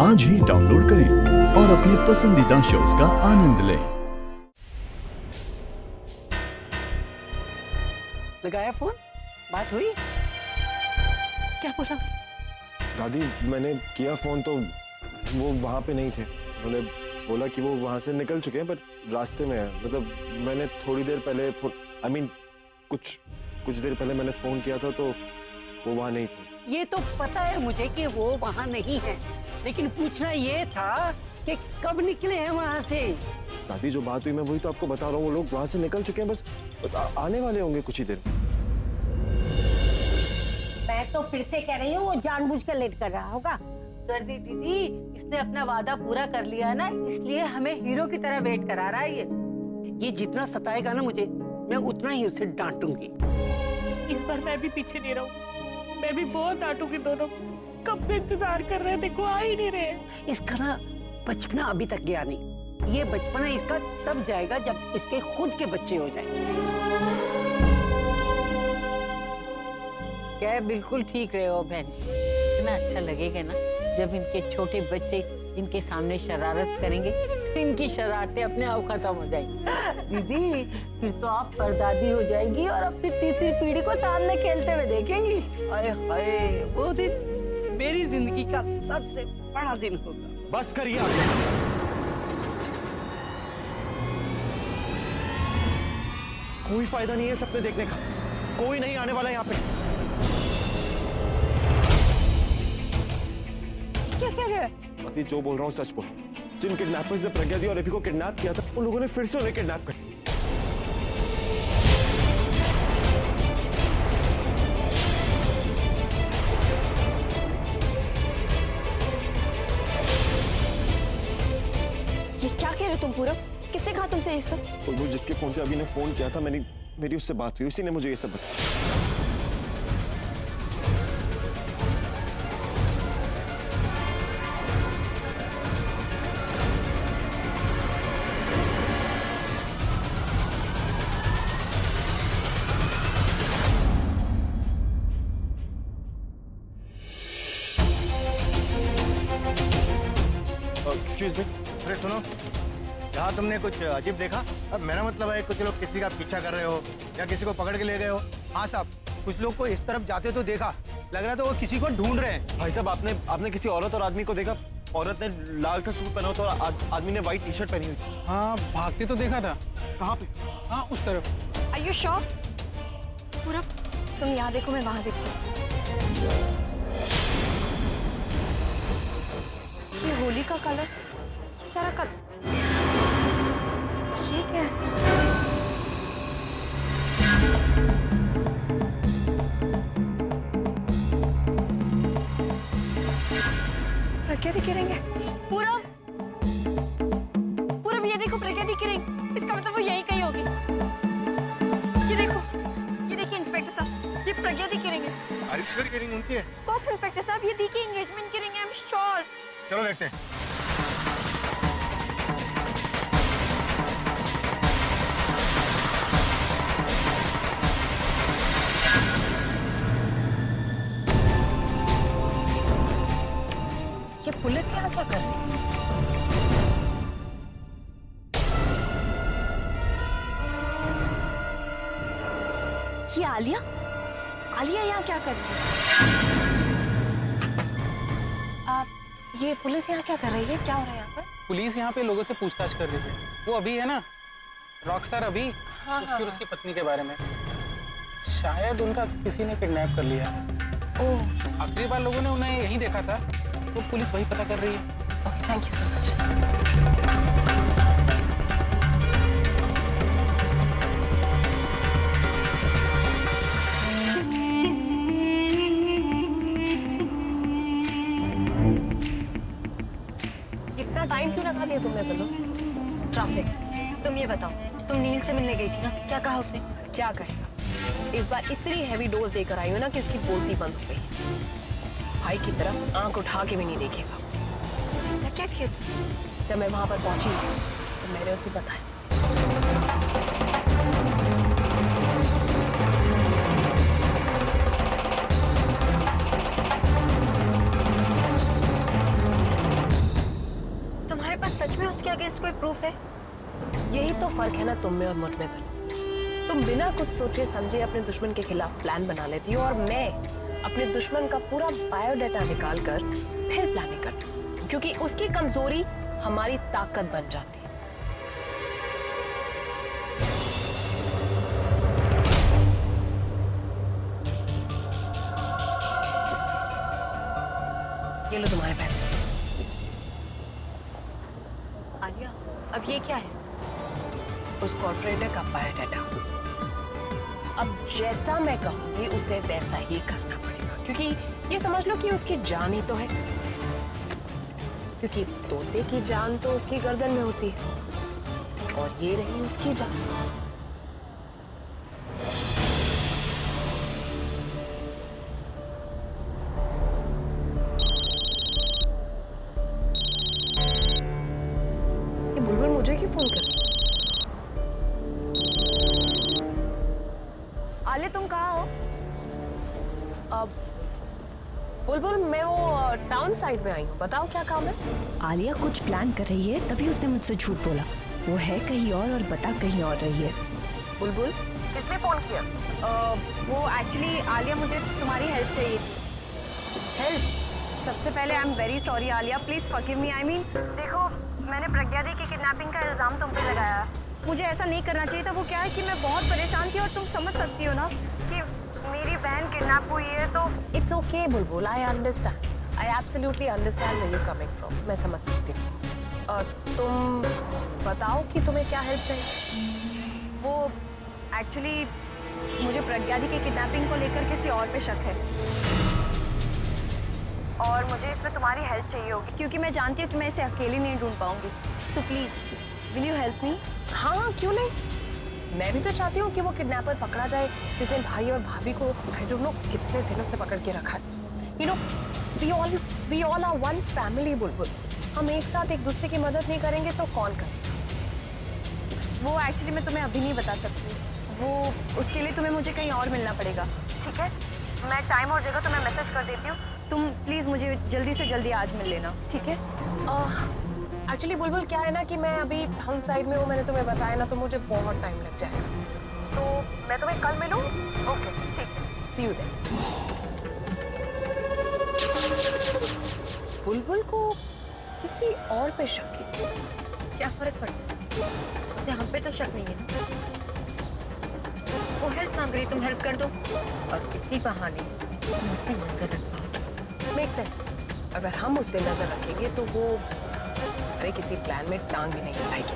आज ही डाउनलोड करें और अपने पसंदीदा शोज का आनंद लें। लगाया फोन, बात हुई? क्या बोला उसने? दादी मैंने किया फोन तो वो वहाँ पे नहीं थे। उन्होंने बोला कि वो वहाँ से निकल चुके हैं पर रास्ते में है। मतलब मैंने थोड़ी देर पहले कुछ देर पहले मैंने फोन किया था तो वो वहाँ नहीं थे। ये तो पता है मुझे कि वो वहाँ नहीं है, लेकिन पूछना ये था कि कब निकले हैं वहाँ से। दादी जो बात हुई मैं वही तो आपको बता रहा हूँ। वो लोग वहाँ से निकल चुके हैं, बस आने वाले होंगे कुछ ही देर। मैं तो फिर से कह रही हूँ वो जानबूझ कर लेट कर रहा होगा। सर्दी दीदी, इसने अपना वादा पूरा कर लिया है ना, इसलिए हमें हीरो की तरह वेट करा रहा है ये जितना सताएगा ना मुझे, मैं उतना ही उसे डांटूंगी। इस बार मैं भी पीछे नहीं रहूं, मैं भी बहुत डांटूंगी दोनों। कब से इंतजार कर रहे हैं, देखो आ ही नहीं रहे। इसका ना बचपना अभी तक गया नहीं। ये बचपना इसका तब जाएगा जब इसके खुद के बच्चे हो जाएंगे। क्या बिल्कुल ठीक रहे हो बहन। इतना अच्छा लगेगा ना जब इनके छोटे बच्चे इनके सामने शरारत करेंगे, इनकी शरारतें अपने आप खत्म हो जाएंगी। दीदी फिर तो आप परदादी हो जाएगी और अपनी तीसरी पीढ़ी को सामने खेलते हुए देखेंगी। हाय हाय, वो दिन मेरी जिंदगी का सबसे बड़ा दिन होगा। बस करिए आप। कोई फायदा नहीं है सपने देखने का, कोई नहीं आने वाला यहाँ पे। क्या कह रहे हो? पति जो बोल रहा हूँ सच बोल। जिन किडनैपर्स ने प्रज्ञा दी और अभी को किडनैप किया था, उन लोगों ने फिर से उन्हें किडनैप कर। ये क्या कह रहे हो तुम पूरब? किसने कहा तुमसे ये सब? वो जिसके फोन से अभी ने फोन किया था, मेरी उससे बात हुई, उसी ने मुझे ये सब बताया। Excuse me. अरे सुनो, यहाँ तुमने कुछ अजीब देखा? अब मेरा मतलब है कुछ लोग किसी का पीछा कर रहे हो या किसी को पकड़ के ले गए हो। हाँ साहब, कुछ लोग को इस तरफ जाते तो देखा, लग रहा था वो किसी को ढूंढ रहे हैं। भाई साहब आपने किसी औरत और आदमी को देखा? औरत ने लाल सा सूट पहना था और आदमी ने व्हाइट टी शर्ट पहनी हुई थी। हाँ, भागते तो देखा था। कहाँ पे? हाँ, उस तरफ। Are you sure? पूरब, तुम यहाँ देखो, मैं वहाँ देखती हूँ। ये होली का कलर, सारा कलर, ये क्या है? प्रज्ञा दी की रिंग है। पूरब, पूरब ये देखो, प्रज्ञा दी की रिंग। इसका मतलब वो यही कहीं होगी। ये देखो, ये देखिए इंस्पेक्टर साहब, ये प्रज्ञा दी की रिंग है। आरिफ की रिंग उनकी है? कौन इंस्पेक्टर साहब, ये दी की एंगेजमेंट की रिंग है, आई एम श्योर। चलो देखते हैं। ये पुलिस यहाँ क्या कर रही है? ये आलिया, आलिया यहाँ क्या कर रही है? ये पुलिस यहाँ क्या कर रही है? क्या हो रहा है यहाँ पर? पुलिस यहाँ पे लोगों से पूछताछ कर रही है। वो अभी है ना, रॉकस्टार अभी, हाँ, उसकी हाँ, और उसकी पत्नी के बारे में। शायद उनका किसी ने किडनैप कर लिया है। ओह, आखिरी बार लोगों ने उन्हें यहीं देखा था, तो पुलिस वही पता कर रही है। Okay, thank you so much. इतना टाइम क्यों लगा दिया तुमने? बोलो। ट्रैफिक। तुम ये बताओ, तुम नील से मिलने गई थी ना, क्या कहा उसने? क्या कहेगा? इस बार इतनी हैवी डोज देकर आई हो ना कि इसकी बोलती बंद हो गई। भाई की तरफ आंख उठा के भी नहीं देखेगा। ऐसा क्या किया? जब मैं वहां पर पहुंची तो मैंने उसको बताया। उसके अगेंस्ट कोई प्रूफ है? यही तो फर्क है ना तुम में और मुझ में। तुम बिना कुछ सोचे समझे अपने दुश्मन के खिलाफ प्लान बना लेती हो और मैं अपने दुश्मन का पूरा बायोडाटा निकाल कर फिर प्लानिंग करती हूँ, क्योंकि उसकी कमजोरी हमारी ताकत बन जाती है। ये लो तुम्हारे पैसे। आलिया, अब ये क्या है? उस कॉर्पोरेटर का बायोडाटा। अब जैसा मैं कहूंगी उसे वैसा ही करना पड़ेगा, क्योंकि ये समझ लो कि उसकी जान ही तो है, क्योंकि तोते की जान तो उसकी गर्दन में होती है और ये रही उसकी जान। ये बुलबुल मुझे क्यों फोन कर? आलिया, तुम कहाँ हो? अब बुलबुल, मैं वो टाउन साइड में आई हूँ, बताओ क्या काम है? आलिया कुछ प्लान कर रही है, तभी उसने मुझसे झूठ बोला। वो है कहीं और बता कहीं और रही है। बुलबुल, किसने फोन किया? वो एक्चुअली आलिया, मुझे तुम्हारी हेल्प चाहिए थी। हेल्प? सबसे पहले I am very sorry Alia, please forgive me. I mean देखो, मैंने प्रज्ञा दी की किडनैपिंग का इल्जाम तुम पे लगाया। मुझे ऐसा नहीं करना चाहिए था। वो क्या है कि मैं बहुत परेशान थी और तुम समझ सकती हो ना कि मेरी बहन किडनैप हुई है। तो it's okay Bulbul, I understand, I absolutely understand where you coming from. मैं समझ सकती हूँ। तुम बताओ कि तुम्हें क्या हेल्प चाहिए? वो एक्चुअली मुझे प्रज्ञा दी की किडनैपिंग को लेकर किसी और पे शक है और मुझे इसमें तुम्हारी हेल्प चाहिए होगी, क्योंकि मैं जानती हूँ कि मैं इसे अकेली नहीं ढूंढ पाऊंगी। So please will you help me? हाँ, क्यों नहीं। मैं भी तो चाहती हूँ कि वो किडनैपर पकड़ा जाए जिसने भाई और भाभी को आई डोंट नो कितने दिनों से पकड़ के रखा है। You know, we all are one family Bulbul. हम एक साथ एक दूसरे की मदद नहीं करेंगे तो कौन करेगा? वो एक्चुअली मैं तुम्हें अभी नहीं बता सकती। वो उसके लिए तुम्हें मुझे कहीं और मिलना पड़ेगा, ठीक है? मैं टाइम और जगह तुम्हें मैसेज कर देती हूँ। तुम प्लीज़ मुझे जल्दी से जल्दी आज मिल लेना, ठीक है? एक्चुअली बुलबुल क्या है ना कि मैं अभी टाउन साइड में हूँ, मैंने तुम्हें बताया ना, तो मुझे बहुत टाइम लग जाएगा। तो मैं तुम्हें कल मिलूँ? ओके, ठीक है, सी यू देन। बुलबुल को किसी और पे शक है, क्या फर्क पड़ता है? उसे हम पे तो शक नहीं है। वो हेल्प मांग रही, तुम हेल्प कर दो और इसी बहाने तुम उस पर नजर रख पाओ। Make sense. अगर हम उस पर नजर रखेंगे तो वो अरे किसी प्लान में टांग भी नहीं लगाएगी।